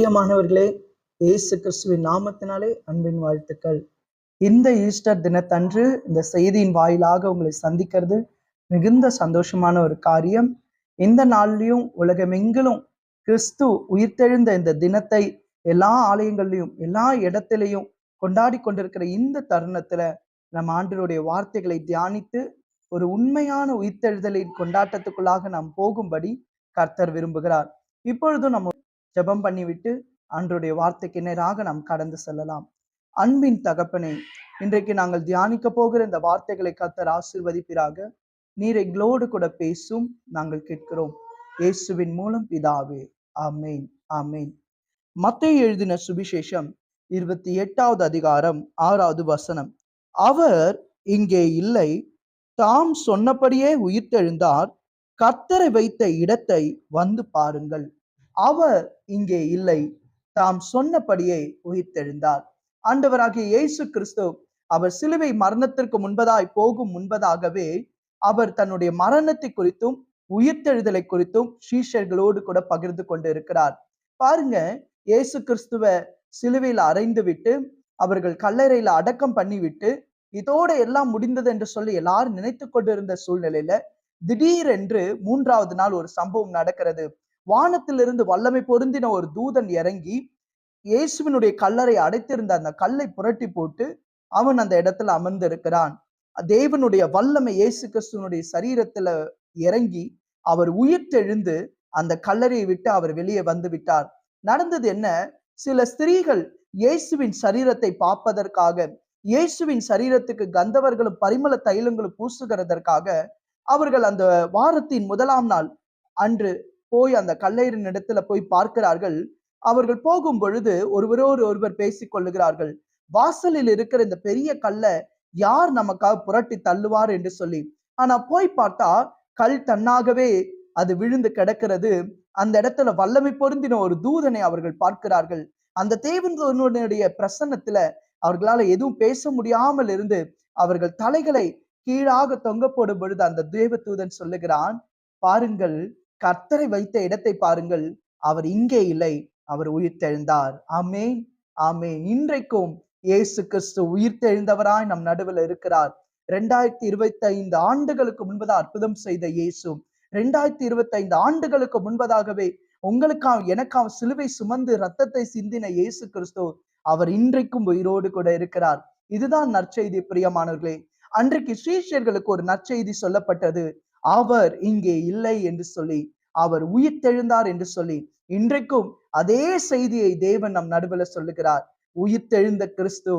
பிரியமானவர்களே, இயேசு கிறிஸ்துவின் நாமத்தினாலே அன்பின் வாழ்த்துக்கள். இந்த ஈஸ்டர் தினத்தன்று இந்த செய்தியின் வாயிலாக உங்களை சந்திக்கிறது மிகுந்த சந்தோஷமான ஒரு காரியம். இந்த நாள்லயும் உலகமெங்கிலும் கிறிஸ்து உயிர்த்தெழுந்த இந்த தினத்தை எல்லா ஆலயங்கள்லையும் எல்லா இடத்திலையும் கொண்டாடி கொண்டிருக்கிற இந்த தருணத்துல நம் ஆண்டவருடைய வார்த்தைகளை தியானித்து ஒரு உண்மையான உயிர்த்தெழுதலின் கொண்டாட்டத்துக்குள்ளாக நாம் போகும்படி கர்த்தர் விரும்புகிறார். இப்பொழுதும் நம்ம ஜெபம் பண்ணிவிட்டு ஆண்டவருடைய வார்த்தைக்கு நேராக நாம் கடந்து செல்லலாம். அன்பின் தகப்பனே, இன்றைக்கு நாங்கள் தியானிக்க போகிற இந்த வார்த்தைகளை கர்த்தர் ஆசீர்வதிப்பீராக. நீர் எங்களோடு கூட பேசும், நாங்கள் கேட்கிறோம். இயேசுவின் மூலம் பிதாவே, ஆமேன் ஆமேன். மத்தேயு எழுதின சுவிசேஷம் 28வது அதிகாரம் 6வது வசனம். அவர் இங்கே இல்லை, தாம் சொன்னபடியே உயிர்த்தெழுந்தார். கர்த்தரை வைத்த இடத்தை வந்து பாருங்கள். அவர் இங்கே இல்லை, தாம் சொன்னபடியே உயிர்த்தெழுந்தார். ஆண்டவராகிய இயேசு கிறிஸ்து அவர் சிலுவை மரணத்திற்கு முன்பதாய் போகும் முன்பதாகவே அவர் தன்னுடைய மரணத்தை குறித்தும் உயிர்த்தெழுதலை குறித்தும் சீஷர்களோடு கூட பகிர்ந்து கொண்டு இருக்கிறார். பாருங்க, இயேசு கிறிஸ்துவ சிலுவையில் அறைந்து விட்டு அவர்கள் கல்லறையில அடக்கம் பண்ணிவிட்டு இதோட எல்லாம் முடிந்தது என்று சொல்லி எல்லாரும் நினைத்து கொண்டிருந்த சூழ்நிலையில திடீரென்று 3வது நாள் ஒரு சம்பவம் நடக்கிறது. வானத்திலிருந்து வல்லமை பொருந்தின ஒரு தூதன் இறங்கி இயேசுவினுடைய கல்லறை அடைத்திருந்த அந்த கல்லை புரட்டி போட்டு அவன் அந்த இடத்துல அமர்ந்திருக்கிறான். தேவனுடைய வல்லமை இயேசு கிறிஸ்துவனுடைய சரீரத்துல இறங்கி அவர் உயிர்த்தெழுந்து அந்த கல்லறையை விட்டு அவர் வெளியே வந்து விட்டார். நடந்தது என்ன? சில ஸ்திரீகள் இயேசுவின் சரீரத்தை பார்ப்பதற்காக, இயேசுவின் சரீரத்துக்கு கந்தவர்களும் பரிமள தைலங்களும் பூசுகிறதற்காக அவர்கள் அந்த வாரத்தின் 1ஆம் நாள் அன்று போய் அந்த கல்லறையின் இடத்துல போய் பார்க்கிறார்கள். அவர்கள் போகும் பொழுது ஒருவரோடு ஒருவர் பேசிக் கொள்ளுகிறார்கள். வாசலில் இருக்கிற இந்த பெரிய கல்லை யார் நமக்காக புரட்டி தள்ளுவார் என்று சொல்லி. ஆனா போய் பார்த்தா கல் தன்னாகவே அது விழுந்து கிடக்கிறது. அந்த இடத்துல வல்லமை பொருந்தின ஒரு தூதனை அவர்கள் பார்க்கிறார்கள். அந்த தேவனுடைய பிரசன்னத்துல அவர்களால எதுவும் பேச முடியாமல் இருந்து அவர்கள் தலைகளை கீழாக தொங்க போடும் பொழுது அந்த தேவ தூதன் சொல்லுகிறான், பாருங்கள், கர்த்தரை வைத்த இடத்தை பாருங்கள், அவர் இங்கே இல்லை, அவர் உயிர்த்தெழுந்தார். ஆமேன் ஆமேன். இன்றைக்கும் இயேசு கிறிஸ்து உயிர்த்தெழுந்தவராய் நம் நடுவில் இருக்கிறார். 2025 ஆண்டுகளுக்கு முன்பதாக அற்புதம் செய்த இயேசு 2025 ஆண்டுகளுக்கு முன்பதாகவே உங்களுக்காக எனக்காக சிலுவை சுமந்து ரத்தத்தை சிந்தின இயேசு கிறிஸ்து அவர் இன்றைக்கும் உயிரோடு கூட இருக்கிறார். இதுதான் நற்செய்தி. பிரியமானவர்களே, அன்றைக்கு சீஷர்களுக்கு ஒரு நற்செய்தி சொல்லப்பட்டது. அவர் இங்கே இல்லை என்று சொல்லி, அவர் உயிர்த்தெழுந்தார் என்று சொல்லி. இன்றைக்கும் அதே செய்தியை தேவன் நம் நடுவில் சொல்லுகிறார். உயிர்த்தெழுந்த கிறிஸ்து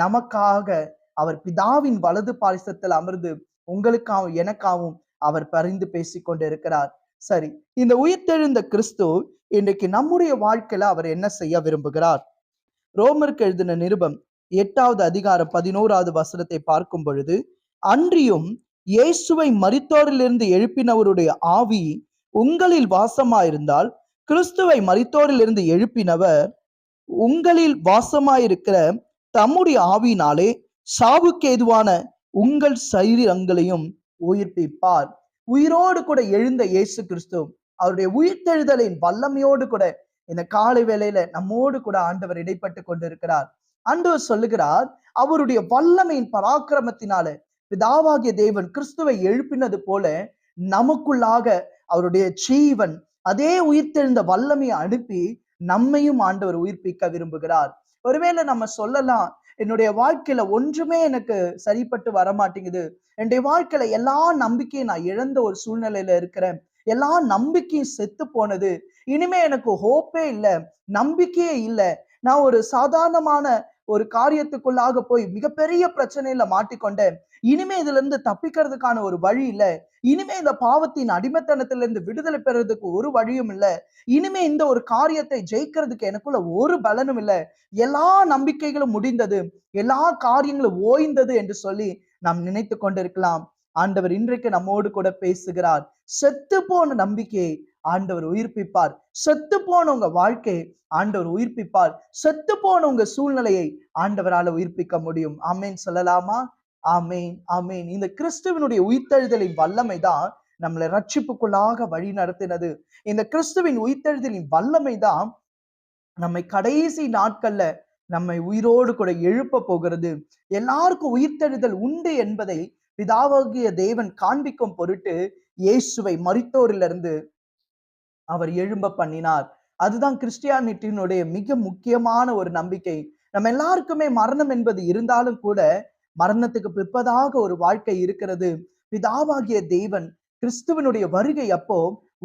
நமக்காக அவர் பிதாவின் வலது பாரிசத்தில் அமர்ந்து உங்களுக்காகவும் எனக்காகவும் அவர் பரிந்து பேசிக் கொண்டிருக்கிறார். சரி, இந்த உயிர்த்தெழுந்த கிறிஸ்து இன்றைக்கு நம்முடைய வாழ்க்கையில அவர் என்ன செய்ய விரும்புகிறார்? ரோமருக்கு எழுதின நிருபம் 8வது அதிகாரம் 11வது வசனத்தை பார்க்கும் பொழுது, அன்றியும் இயேசுவை மரித்தோரிலிருந்து எழுப்பினவருடைய ஆவி உங்களில் வாசமாயிருந்தால், கிறிஸ்துவை மரித்தோரிலிருந்து எழுப்பினவர் உங்களில் வாசமாயிருக்கிற தம்முடைய ஆவியினாலே சாவுக்கு ஏதுவான உங்கள் சரீரங்களையும் உயிர்ப்பிப்பார். உயிரோடு கூட எழுந்த இயேசு கிறிஸ்து அவருடைய உயிர்த்தெழுதலின் வல்லமையோடு கூட இந்த காலை வேளையில நம்மோடு கூட ஆண்டவர் இடைப்பட்டு கொண்டிருக்கிறார். ஆண்டவர் சொல்லுகிறார், அவருடைய வல்லமையின் பராக்கிரமத்தினால பிதாவாகிய தேவன் கிறிஸ்துவை எழுப்பினது போல நமக்குள்ளாக அவருடைய ஜீவன் அதே உயிர்த்தெழுந்த வல்லமையை அனுப்பி நம்மையும் ஆண்டவர் உயிர்ப்பிக்க விரும்புகிறார். ஒருவேளை நம்ம சொல்லலாம், என்னுடைய வாழ்க்கையில ஒன்றுமே எனக்கு சரிப்பட்டு வரமாட்டேங்குது, என்னுடைய வாழ்க்கையில எல்லா நம்பிக்கையும் நான் இழந்த ஒரு சூழ்நிலையில இருக்கிறேன், எல்லா நம்பிக்கையும் செத்து போனது, இனிமே எனக்கு ஹோப்பே இல்லை, நம்பிக்கையே இல்லை, நான் ஒரு சாதாரணமான ஒரு காரியத்துக்குள்ளாக போய் மிகப்பெரிய பிரச்சனையில மாட்டிக்கொண்டேன், இனிமே இதுல இருந்து தப்பிக்கிறதுக்கான ஒரு வழி இல்லை, இனிமே இந்த பாவத்தின் அடிமைத்தனத்திலிருந்து விடுதலை பெறதுக்கு ஒரு வழியும் இல்லை, இனிமே இந்த ஒரு காரியத்தை ஜெயிக்கிறதுக்கு எனக்குள்ள ஒரு பலனும் இல்லை, எல்லா நம்பிக்கைகளும் முடிந்தது, எல்லா காரியங்களும் ஓய்ந்தது என்று சொல்லி நாம் நினைத்து கொண்டிருக்கலாம். ஆண்டவர் இன்றைக்கு நம்மோடு கூட பேசுகிறார். செத்து போன நம்பிக்கையை ஆண்டவர் உயிர்ப்பிப்பார். செத்து போன உங்க வாழ்க்கையை ஆண்டவர் உயிர்ப்பிப்பார். செத்து போன உங்க சூழ்நிலையை ஆண்டவரால உயிர்ப்பிக்க முடியும். ஆமேன் சொல்லலாமா? ஆமேன் ஆமேன். இந்த கிறிஸ்துவனுடைய உயிர்த்தெழுதலின் வல்லமை தான் நம்மளை ரட்சிப்புக்குள்ளாக வழி நடத்தினது. இந்த கிறிஸ்துவின் உயிர்த்தெழுதலின் வல்லமை தான் நம்மை கடைசி நாட்கள்ல நம்மை உயிரோடு கூட எழுப்ப போகிறது. எல்லாருக்கும் உயிர்த்தெழுதல் உண்டு என்பதை பிதாவாகிய தேவன் காண்பிக்கும் பொருட்டு இயேசுவை மரித்தோரிலிருந்து அவர் எழும்ப பண்ணினார். அதுதான் கிறிஸ்டியானிட்டியினுடைய மிக முக்கியமான ஒரு நம்பிக்கை. நம்ம எல்லாருக்குமே மரணம் என்பது இருந்தாலும் கூட மரணத்துக்கு பிற்பதாக ஒரு வாழ்க்கை இருக்கிறது. பிதாவாகிய தேவன் கிறிஸ்துவனுடைய வருகை அப்போ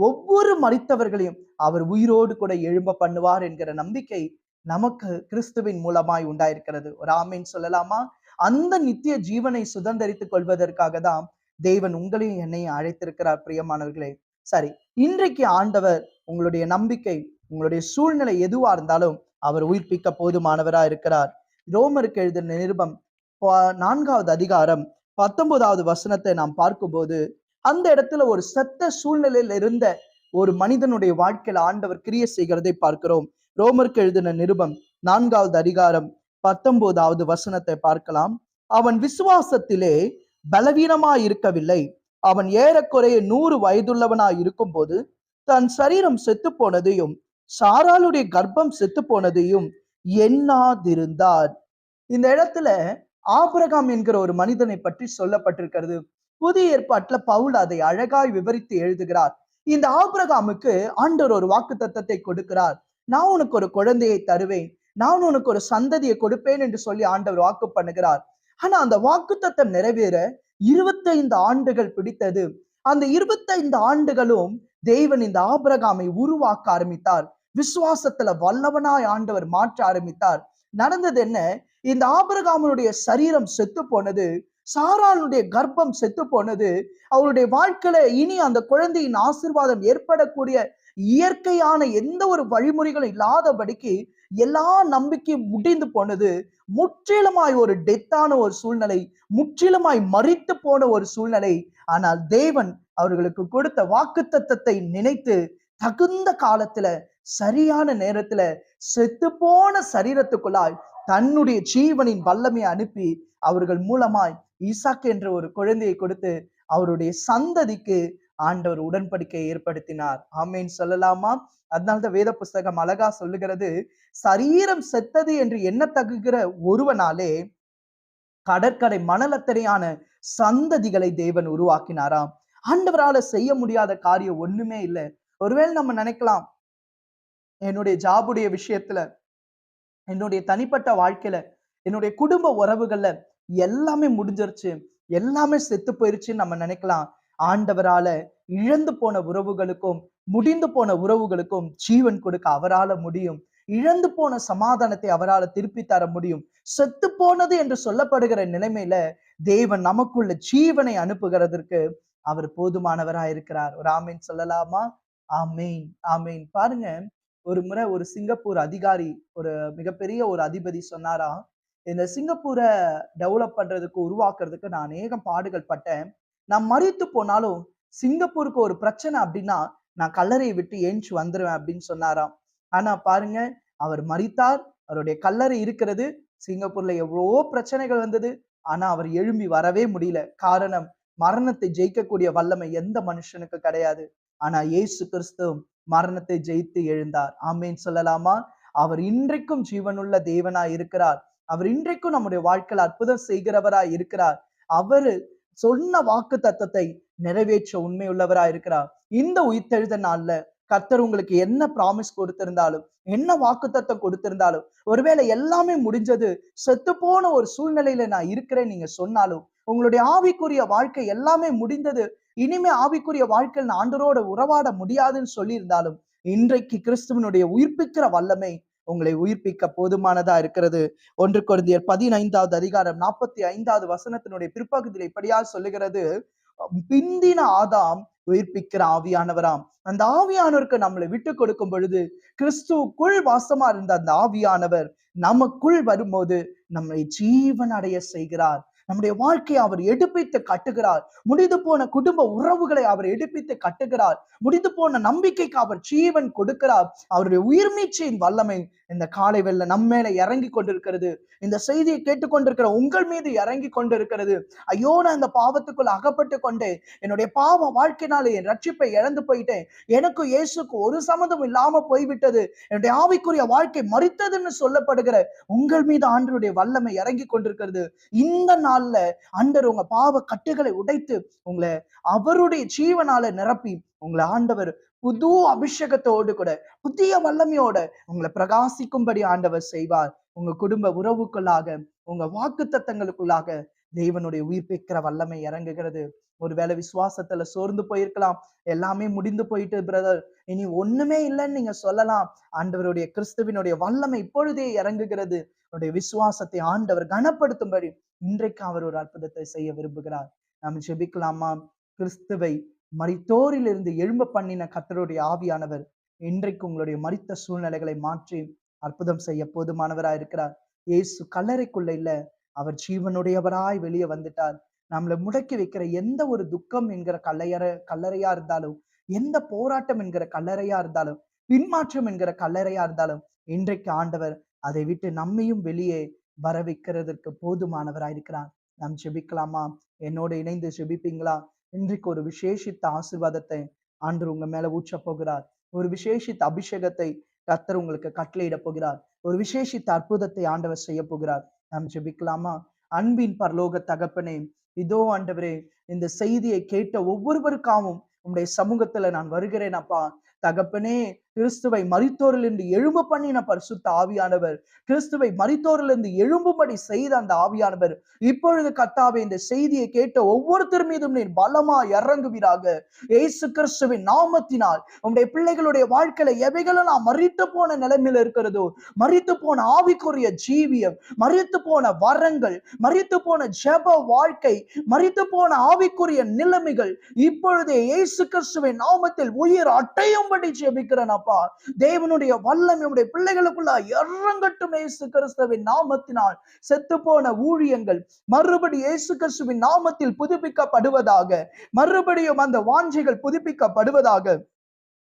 ஒவ்வொரு மரித்தவர்களையும் அவர் உயிரோடு கூட எழும்ப பண்ணுவார் என்கிற நம்பிக்கை நமக்கு கிறிஸ்துவின் மூலமாய் உண்டாயிருக்கிறது. ஒரு ஆமீன் சொல்லலாமா? அந்த நித்திய ஜீவனை சுதந்திரித்துக் கொள்வதற்காக தான் தேவன் உங்களையும் என்னையும் அழைத்திருக்கிறார் பிரியமானவர்களே. சரி, இன்றைக்கு ஆண்டவர் உங்களுடைய நம்பிக்கை, உங்களுடைய சூழ்நிலை எதுவா இருந்தாலும் அவர் உயிர்ப்பிக்க போதுமானவரா இருக்கிறார். ரோமருக்கு எழுதின நிருபம் 4வது அதிகாரம் 19வது வசனத்தை நாம் பார்க்கும்போது அந்த இடத்துல ஒரு செத்த சூழ்நிலையில் இருந்த ஒரு மனிதனுடைய வாழ்க்கையில ஆண்டவர் கிரியை செய்கிறதை பார்க்கிறோம். ரோமருக்கு எழுதின நிருபம் 4வது அதிகாரம் 19வது வசனத்தை பார்க்கலாம். அவன் விசுவாசத்திலே பலவீனமாய் இருக்கவில்லை. அவன் ஏறக்குறைய 100 வயதுள்ளவனாய் இருக்கும் போது தன் சரீரம் செத்து போனதையும் சாராளுடைய கர்ப்பம் செத்து போனதையும் எண்ணாதிருந்தார். இந்த இடத்துல ஆபிரகாம் என்கிற ஒரு மனிதனை பற்றி சொல்லப்பட்டிருக்கிறது. புதிய ஏற்பாட்டுல பவுல் அதை அழகாய் விவரித்து எழுதுகிறார். இந்த ஆபிரகாமுக்கு ஆண்டவர் ஒரு வாக்கு தத்தத்தை கொடுக்கிறார். நான் உனக்கு ஒரு குழந்தையை தருவேன், நான் உனக்கு ஒரு சந்ததியை கொடுப்பேன் என்று சொல்லி ஆண்டவர் வாக்கு பண்ணுகிறார். ஆனா அந்த வாக்கு தத்தம் நிறைவேற 25 ஆண்டுகள் பிடித்தது. அந்த 25 ஆண்டுகளும் தேவன் இந்த ஆபிரகாமை உருவாக்க ஆரம்பித்தார். விசுவாசத்துல வல்லவனாய் ஆண்டவர் மாற்ற ஆரம்பித்தார். நடந்தது என்ன? இந்த ஆபிரகாமனுடைய சரீரம் செத்து போனது, சாராளுடைய கர்ப்பம் செத்து போனது. அவருடைய வாழ்க்கையில இனி அந்த குழந்தையின் ஆசீர்வாதம் ஏற்படக்கூடிய இயற்கையான எந்த ஒரு வழிமுறைகளும் இல்லாதபடிக்கு எல்லா நம்பிக்கையும் முடிந்து போனது. முற்றிலுமாய் ஒரு டெத்தான ஒரு சூழ்நிலை, முற்றிலுமாய் மரித்து போன ஒரு சூழ்நிலை. ஆனால் தேவன் அவர்களுக்கு கொடுத்த வாக்குத்தத்தத்தை நினைத்து தகுந்த காலத்துல சரியான நேரத்துல செத்து போன சரீரத்துக்குள்ளாய் தன்னுடைய ஜீவனின் வல்லமையை அனுப்பி அவர்கள் மூலமாய் ஈசாக்கு என்ற ஒரு குழந்தையை கொடுத்து அவருடைய சந்ததிக்கு ஆண்டவர் உடன்படிக்கையை ஏற்படுத்தினார். ஆமேன் சொல்லலாமா? அதனால்தான் வேத புஸ்தகம் அழகா சொல்லுகிறது, சரீரம் செத்தது என்று எண்ணத்தகுகிற ஒருவனாலே கடற்கரை மணலத்தனையான சந்ததிகளை தேவன் உருவாக்கினாராம். ஆண்டவரால செய்ய முடியாத காரியம் ஒண்ணுமே இல்லை. ஒருவேளை நம்ம நினைக்கலாம், என்னுடைய ஜாபுடைய விஷயத்துல, என்னுடைய தனிப்பட்ட வாழ்க்கையில, என்னுடைய குடும்ப உறவுகள்ல எல்லாமே முடிஞ்சிருச்சு, எல்லாமே செத்து போயிருச்சுன்னு நம்ம நினைக்கலாம். ஆண்டவரால இழந்து போன உறவுகளுக்கும் முடிந்து போன உறவுகளுக்கும் ஜீவன் கொடுக்க அவரால முடியும். இழந்து போன சமாதானத்தை அவரால் திருப்பி தர முடியும். செத்து போனது என்று சொல்லப்படுகிற நிலைமையில தேவன் நமக்குள்ள ஜீவனை அனுப்புகிறதற்கு அவர் போதுமானவராய் இருக்கிறார். ஒரு ஆமீன் சொல்லலாமா? ஆமீன், ஆமீன். பாருங்க, ஒரு முறை ஒரு சிங்கப்பூர் அதிகாரி, ஒரு மிகப்பெரிய ஒரு அதிபதி சொன்னாரா, இந்த சிங்கப்பூரை டெவலப் பண்றதுக்கு உருவாக்குறதுக்கு நான் அநேகம் பாடுகள் பட்டேன். நான் மரித்து போனாலும் சிங்கப்பூருக்கு ஒரு பிரச்சனை அப்படின்னா நான் கல்லறையை விட்டு ஏஞ்சி வந்துருவேன் அப்படின்னு சொன்னாராம். ஆனா பாருங்க, அவர் மரித்தார், அவருடைய கல்லறை இருக்கிறது. சிங்கப்பூர்ல எவ்வளவோ பிரச்சனைகள் வந்தது, ஆனா அவர் எழும்பி வரவே முடியல. காரணம், மரணத்தை ஜெயிக்கக்கூடிய வல்லமை எந்த மனுஷனுக்கு கிடையாது. ஆனா இயேசு கிறிஸ்து மரணத்தை ஜெயித்து எழுந்தார். ஆமேன் சொல்லலாமா? அவர் இன்றைக்கும் ஜீவனுள்ள தேவனாய் இருக்கிறார். அவர் இன்றைக்கும் நம்முடைய வாழ்க்கையில் அற்புதம் செய்கிறவராய் இருக்கிறார். அவரு சொன்ன வாக்கு தத்தத்தை நிறைவேற்ற உண்மையுள்ளவராய் இருக்கிறார். இந்த உயிர்த்தெழுத நாள்ல கர்த்தர் உங்களுக்கு என்ன ப்ராமிஸ் கொடுத்திருந்தாலும், என்ன வாக்கு தத்தம் கொடுத்திருந்தாலும், ஒருவேளை எல்லாமே முடிஞ்சது, செத்து போன ஒரு சூழ்நிலையில நான் இருக்கிறேன் நீங்க சொன்னாலும், உங்களுடைய ஆவிக்குரிய வாழ்க்கை எல்லாமே முடிந்தது, இனிமே ஆவிக்குரிய வாழ்க்கையில் நான் ஆண்டவரோட உறவாட முடியாதுன்னு சொல்லி இருந்தாலும், இன்றைக்கு கிறிஸ்துவனுடைய உயிர்ப்பிக்கிற வல்லமை உங்களை உயிர்ப்பிக்க போதுமானதா இருக்கிறது. 1 கொரிந்தியர் 15வது அதிகாரம் 45வது வசனத்தினுடைய பிற்பகுதியில் இப்படியா சொல்லுகிறது, பிந்தின ஆதாம் உயிர்ப்பிக்கிற ஆவியானவராம். அந்த ஆவியானவருக்கு நம்மளை விட்டு கொடுக்கும் பொழுது கிறிஸ்துவுக்குள் வாசமா இருந்த அந்த ஆவியானவர் நமக்குள் வரும்போது நம்மை ஜீவன் அடைய செய்கிறார். நம்முடைய வாழ்க்கையை அவர் எடுப்பித்து கட்டுகிறார். முடிந்து போன குடும்ப உறவுகளை அவர் எடுப்பித்து கட்டுகிறார். முடிந்து போன நம்பிக்கைக்கு அவர் ஜீவன் கொடுக்கிறார். அவருடைய உயிர்மீச்சையின் வல்லமை இந்த காலை வேளை நம்ம மேல இறங்கி கொண்டிருக்கிறது. இந்த செய்தியை கேட்டுக்கொண்டிருக்கிற உங்கள் மீது இறங்கி கொண்டிருக்கிறது. ஐயோ, நான் இந்த பாவத்துக்குள்ள அகப்பட்டு கொண்டேன், என்னுடைய பாவ வாழ்க்கையினாலே என் ரட்சிப்பை இழந்து போயிட்டேன், எனக்கு இயேசுக்கு ஒரு சம்மதம் இல்லாம போய்விட்டது, என்னுடைய ஆவிக்குரிய வாழ்க்கை மரித்ததுன்னு சொல்லப்படுகிற உங்கள் மீது ஆண்டவருடைய வல்லமை இறங்கி கொண்டிருக்கிறது. இந்த நாள்ல ஆண்டவர் உங்க பாவ கட்டுகளை உடைத்து உங்களை அவருடைய ஜீவனால நிரப்பி உங்களை ஆண்டவர் புது அபிஷேகத்தோடு கூட புதிய வல்லமையோட உங்களை பிரகாசிக்கும்படி ஆண்டவர் செய்வார். உங்க குடும்ப உறவுக்குள்ளாக, உங்க வாக்கு தத்தங்களுக்குள்ளாக தேவனுடைய உயிர்ப்பிக்கிற வல்லமை இறங்குகிறது. ஒருவேளை விசுவாசத்துல சோர்ந்து போயிருக்கலாம், எல்லாமே முடிந்து போயிட்டு பிரதர், இனி ஒண்ணுமே இல்லைன்னு நீங்க சொல்லலாம். ஆண்டவருடைய கிறிஸ்துவினுடைய வல்லமை இப்பொழுதே இறங்குகிறது. அவருடைய விசுவாசத்தை ஆண்டவர் கனப்படுத்தும்படி இன்றைக்கு அவர் ஒரு அற்புதத்தை செய்ய விரும்புகிறார். நாம் ஜெபிக்கலாமா? கிறிஸ்துவை மரித்தோரிலிருந்து எழும்ப பண்ணின கர்த்தருடைய ஆவியானவர் இன்றைக்கு உங்களுடைய மரித்த சூழ்நிலைகளை மாற்றி அற்புதம் செய்ய போதுமானவராய் இருக்கிறார். இயேசு கல்லறைக்குள்ள இல்ல, அவர் ஜீவனுடையவராய் வெளியே வந்துட்டார். நம்மளை முடக்கி வைக்கிற எந்த ஒரு துக்கம் என்கிற கல்லறையா இருந்தாலும், எந்த போராட்டம் என்கிற கல்லறையா இருந்தாலும், பின்மாற்றம் என்கிற கல்லறையா இருந்தாலும், இன்றைக்கு ஆண்டவர் அதை விட்டு நம்மையும் வெளியே வர வைக்கிறதற்கு போதுமானவராயிருக்கிறார். நாம் ஜெபிக்கலாமா? என்னோட இணைந்து ஜெபிப்பீங்களா? இன்றைக்கு ஒரு விசேஷித்த ஆசீர்வாதத்தை ஆண்டவர் உங்க மேல ஊற்ற போகிறார். ஒரு விசேஷித்த அபிஷேகத்தை கர்த்தர் உங்களுக்கு கட்டளையிட போகிறார். ஒரு விசேஷித்த அற்புதத்தை ஆண்டவர் செய்ய போகிறார். நாம் ஜெபிக்கலாமா? அன்பின் பரலோக தகப்பனே, இதோ ஆண்டவரே, இந்த செய்தியை கேட்ட ஒவ்வொருவருக்காகவும் உங்களுடைய சமூகத்துல நான் வருகிறேன் அப்பா. தகப்பனே, கிறிஸ்துவை மரித்தோரிலிருந்து எழும்ப பண்ணின பரிசுத்த ஆவியானவர், கிறிஸ்துவை மரித்தோரிலிருந்து எழும்பும்படி செய்த அந்த ஆவியானவர் இப்பொழுது கர்த்தாவே இந்த செய்தியை கேட்ட ஒவ்வொருத்தர் மீதும் நீர் பலமா இறங்குவீராக. இயேசு கிறிஸ்துவின் நாமத்தினால் உங்களுடைய பிள்ளைகளுடைய வாழ்க்கையில எவைகளெல்லாம் மரித்து போன நிலைமையில இருக்கிறதோ, மரித்து போன ஆவிக்குரிய ஜீவியம், மரித்து போன வரங்கள், மரித்து போன ஜெப வாழ்க்கை, மரித்து போன ஆவிக்குரிய நிலைமைகள் இப்பொழுதே இயேசு கிறிஸ்துவின் நாமத்தில் உயிர் அட்டையும்படி ஜெபிக்கிறேன் அப்பா. தேவனுடைய வல்லமை உடைய பிள்ளைகளுக்குள்ள இறங்கட்டும். இயேசு கிறிஸ்துவின் நாமத்தினால் செத்து போன ஊழியங்கள் மறுபடி இயேசு கிறிஸ்துவின் நாமத்தில் புதுப்பிக்கப்படுவதாக. மறுபடியும் அந்த வாஞ்சைகள் புதுப்பிக்கப்படுவதாக.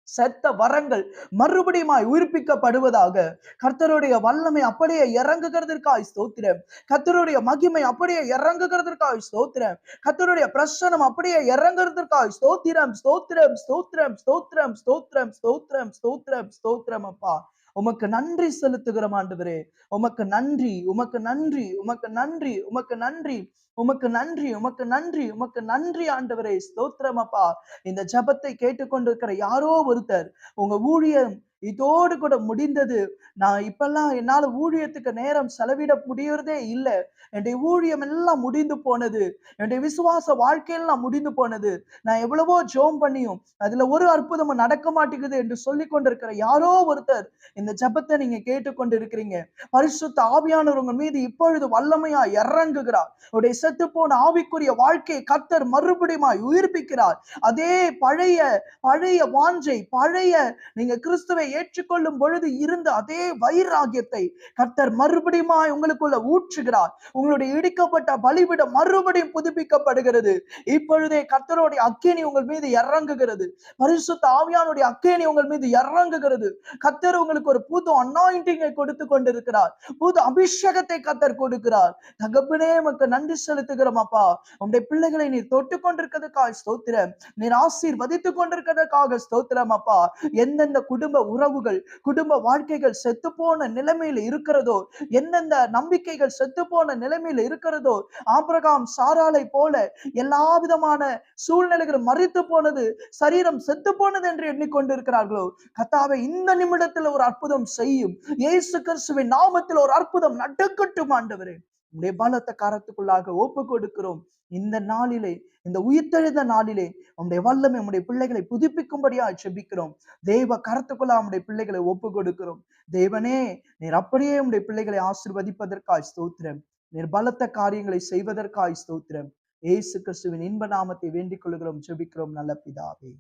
செத்த வரங்கள் மறுபடியும் உயிர்ப்பிக்கப்படுவதாக. கர்த்தருடைய வல்லமை அப்படியே இறங்குகிறதற்காய் ஸ்தோத்திரம். கர்த்தருடைய மகிமை அப்படியே இறங்குகிறதற்காய் ஸ்தோத்திரம். கர்த்தருடைய பிரசன்னம் அப்படியே இறங்குறதற்காய் ஸ்தோத்திரம், ஸ்தோத்திரம், ஸ்தோத்திரம், ஸ்தோத்திரம், ஸ்தோத்திரம், ஸ்தோத்திரம், ஸ்தோத்திரம், ஸ்தோத்திரம் அப்பா. உமக்கு நன்றி செலுத்துகிறோம் ஆண்டவரே. உமக்கு நன்றி, உமக்கு நன்றி, உமக்கு நன்றி, உமக்கு நன்றி, உமக்கு நன்றி, உமக்கு நன்றி, உமக்கு நன்றி ஆண்டவரே. ஸ்தோத்திரம் அப்பா. இந்த ஜெபத்தை கேட்டுக்கொண்டிருக்கிற யாரோ ஒருத்தர் உங்க ஊழியம் இதோடு கூட முடிந்தது, நான் இப்பெல்லாம் என்னால ஊழியத்துக்கு நேரம் செலவிட முடியறதே இல்லை, என்னுடைய ஊழியம் எல்லாம் முடிந்து போனது, என்னுடைய விசுவாச வாழ்க்கையெல்லாம் முடிந்து போனது, நான் எவ்வளவோ ஜெபம் பண்ணியும் அதுல ஒரு அற்புதமும் நடக்க மாட்டேங்குது என்று சொல்லி கொண்டிருக்கிற யாரோ ஒருத்தர் இந்த ஜெபத்தை நீங்க கேட்டுக்கொண்டு இருக்கிறீங்க. பரிசுத்த ஆவியானவர் உங்க மீது இப்பொழுது வல்லமையா இறங்குகிறார். உடைய செத்து போன ஆவிக்குரிய வாழ்க்கையை கர்த்தர் மறுபடியும் உயிர்ப்பிக்கிறார். அதே பழைய பழைய வாஞ்சை, பழைய நீங்க கிறிஸ்துவை ஏற்றுக்கொள்ளும் பொழுது இருந்த அதே வைராகியத்தை கர்த்தர் மறுபடியும் உங்களுக்குள்ள ஊற்றுகிறார். உங்களுடைய இடிக்கப்பட்ட பலிபீடம் மறுபடியும் புதுப்பிக்கப்படுகிறது. இப்பொழுதே கர்த்தருடைய அக்கினி உங்கள் மீது இறங்குகிறது. பரிசுத்த ஆவியானுடைய அக்கினி உங்கள் மீது இறங்குகிறது. கர்த்தர் உங்களுக்கு ஒரு புது அனாயிண்டிங்கை கொடுத்து கொண்டிருக்கிறார். புது அபிஷேகத்தை கர்த்தர் கொடுக்கிறார். தகப்பனே, உமக்கு நன்றி செலுத்துகிறோம் அப்பா. உங்களுடைய பிள்ளைகளை நீர் தொட்டு கொண்டிருக்கிறதுக்காக ஸ்தோத்திரம். நீர் ஆசீர்வதித்துக் கொண்டிருக்கிறதுக்காக ஸ்தோத்திரம் அப்பா. எந்தெந்த குடும்ப உறவுகள், குடும்ப வாழ்க்கைகள் செத்து போன நிலைமையில இருக்கிறதோ, எந்தெந்த நம்பிக்கைகள் செத்து போன நிலைமையில இருக்கிறதோ, ஆபிரகாம் சாராளை போல எல்லா விதமான சூழ்நிலைகளும் மறித்து போனது, சரீரம் செத்து போனது என்று எண்ணிக்கொண்டிருக்கிறார்களோ, கர்த்தாவே இந்த நிமிடத்தில் ஒரு அற்புதம் செய்யும். இயேசு கிறிஸ்துவின் நாமத்தில் ஒரு அற்புதம் நடக்கட்டும் ஆண்டவரே. உடைய பலத்த கரத்துக்குள்ளாக ஒப்பு கொடுக்கிறோம். இந்த நாளிலே, இந்த உயிர்த்தெழுந்த நாளிலே உம்முடைய வல்லமை உம்முடைய பிள்ளைகளை புதுப்பிக்கும்படியா ஜெபிக்கிறோம். தேவ கரத்துக்குள்ள உம்முடைய பிள்ளைகளை ஒப்பு கொடுக்கிறோம். தேவனே, நீர் அப்படியே உம்முடைய பிள்ளைகளை ஆசீர்வதிப்பதற்காய் ஸ்தோத்திரம். நீர் பலத்த காரியங்களை செய்வதற்காய் ஸ்தோத்திரம். இயேசு கிறிஸ்துவின் இன்ப நாமத்தை வேண்டிக் கொள்கிறோம், ஜெபிக்கிறோம் நல்ல பிதாவே.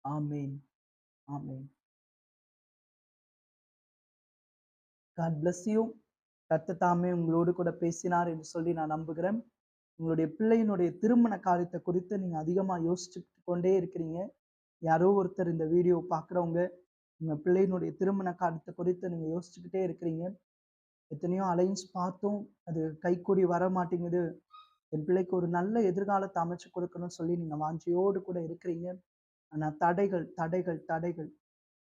ஆமென், ஆமென். God bless you. கர்த்தர் தாமே உங்களோடு கூட பேசினார் என்று சொல்லி நான் நம்புகிறேன். உங்களுடைய பிள்ளையினுடைய திருமண காரியத்தை குறித்து நீங்க அதிகமா யோசிச்சு கொண்டே இருக்கிறீங்க. யாரோ ஒருத்தர் இந்த வீடியோ பார்க்குறவங்க உங்க பிள்ளையினுடைய திருமண காலத்தை குறித்து நீங்க யோசிச்சுக்கிட்டே இருக்கிறீங்க. எத்தனையோ அலைன்ஸ் பார்த்தும் அது கைக்கூடி வர மாட்டேங்குது. என் பிள்ளைக்கு ஒரு நல்ல எதிர்காலத்தை அமைச்சு கொடுக்கணும்னு சொல்லி நீங்க வாஞ்சையோடு கூட இருக்கிறீங்க. ஆனா தடைகள், தடைகள், தடைகள்.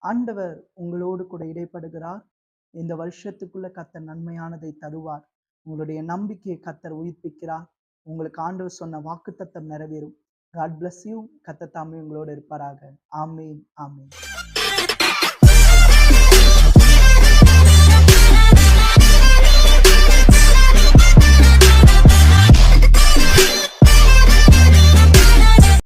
ஆண்டவர் உங்களோடு கூட இடைப்படுகிறார். இந்த வருஷத்துக்குள்ள கர்த்தர் நன்மையானதை தருவார். உங்களுடைய நம்பிக்கையை கர்த்தர் உயிர்ப்பிக்கிறார். உங்களுக்கு ஆண்டவர் சொன்ன வாக்குத்தத்தம் நிறைவேறும். God bless you. கர்த்தர் தாமே உங்களோடு இருப்பாராக. ஆமென், ஆமென்.